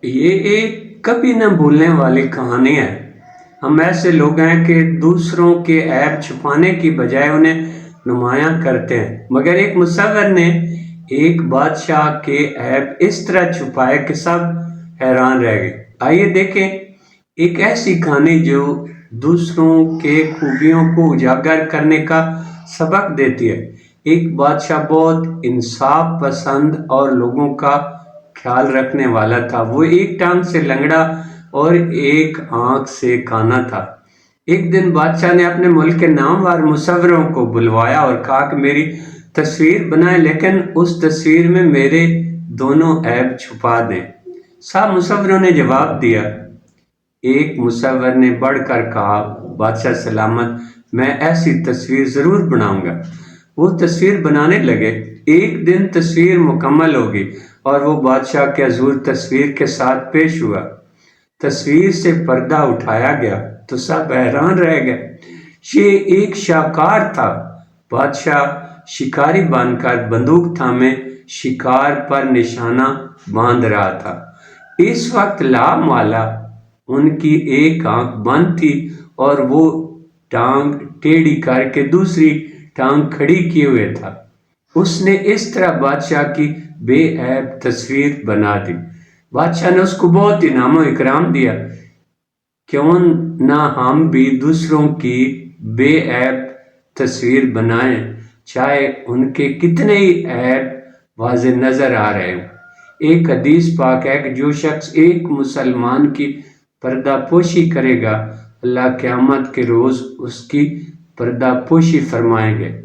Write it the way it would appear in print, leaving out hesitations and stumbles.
یہ ایک کبھی نہ بھولنے والی کہانی ہے۔ ہم ایسے لوگ ہیں کہ دوسروں کے عیب چھپانے کی بجائے انہیں نمایاں کرتے ہیں، مگر ایک مصور نے ایک بادشاہ کے عیب اس طرح چھپائے کہ سب حیران رہ گئے۔ آئیے دیکھیں ایک ایسی کہانی جو دوسروں کے خوبیوں کو اجاگر کرنے کا سبق دیتی ہے۔ ایک بادشاہ بہت انصاف پسند اور لوگوں کا خیال رکھنے والا تھا۔ وہ ایک ٹانگ سے لنگڑا اور ایک آنکھ سے کانا تھا۔ ایک دن بادشاہ نے اپنے ملک کے نامور مصوروں کو بلوایا اور کہا کہ میری تصویر بنائیں، لیکن اس تصویر میں میرے دونوں عیب چھپا دیں۔ سب مصوروں نے جواب دیا۔ ایک مصور نے بڑھ کر کہا، بادشاہ سلامت، میں ایسی تصویر ضرور بناؤں گا۔ وہ تصویر بنانے لگے۔ ایک دن تصویر مکمل ہوگی اور وہ بادشاہ کے حضور تصویر کے ساتھ پیش ہوا۔ تصویر سے پردہ اٹھایا گیا تو سب حیران رہ گئے۔ یہ ایک شاہکار تھا۔ بادشاہ شکاری بن کر بندوق تھامے شکار پر نشانہ باندھ رہا تھا۔ اس وقت لامالا ان کی ایک آنکھ بند تھی اور وہ ٹانگ ٹیڑھی کر کے دوسری ٹانگ کھڑی کیے ہوئے تھا۔ اس نے اس طرح بادشاہ کی بے عیب تصویر بنا دی۔ بادشاہ نے اس کو بہت انعام و اکرام دیا۔ کیوں نہ ہم بھی دوسروں کی بے عیب تصویر بنائیں، چاہے ان کے کتنے ہی عیب واضح نظر آ رہے ہوں۔ ایک حدیث پاک ہے کہ جو شخص ایک مسلمان کی پردہ پوشی کرے گا، اللہ قیامت کے روز اس کی پردہ پوشی فرمائیں گے۔